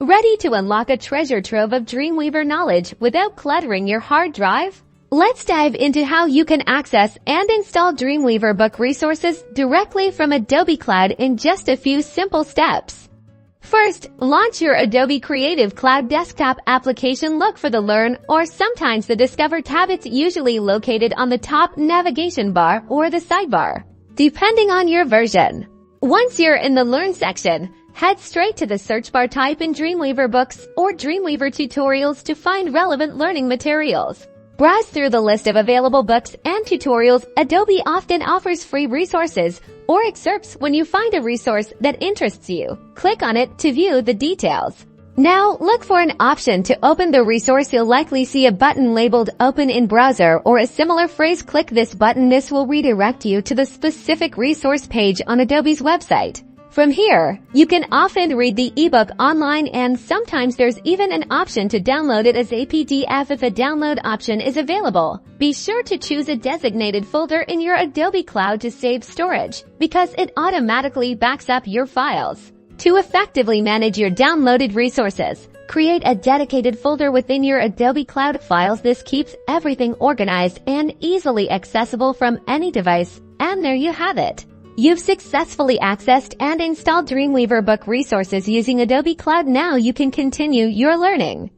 Ready to unlock a treasure trove of Dreamweaver knowledge without cluttering your hard drive? Let's dive into how you can access and install Dreamweaver book resources directly from Adobe Cloud in just a few simple steps. First, launch your Adobe Creative Cloud desktop application. Look for the Learn or sometimes the Discover tab. It's usually located on the top navigation bar or the sidebar, depending on your version. Once you're in the Learn section, head straight to the search bar, type in Dreamweaver Books or Dreamweaver Tutorials to find relevant learning materials. Browse through the list of available books and tutorials. Adobe often offers free resources or excerpts. When you find a resource that interests you, click on it to view the details. Now, look for an option to open the resource. You'll likely see a button labeled Open in Browser or a similar phrase. Click this button. This will redirect you to the specific resource page on Adobe's website. From here, you can often read the ebook online, and sometimes there's even an option to download it as a PDF if a download option is available. Be sure to choose a designated folder in your Adobe Cloud to save storage, because it automatically backs up your files. To effectively manage your downloaded resources, create a dedicated folder within your Adobe Cloud files. This keeps everything organized and easily accessible from any device. And there you have it. You've successfully accessed and installed Dreamweaver book resources using Adobe Cloud. Now you can continue your learning.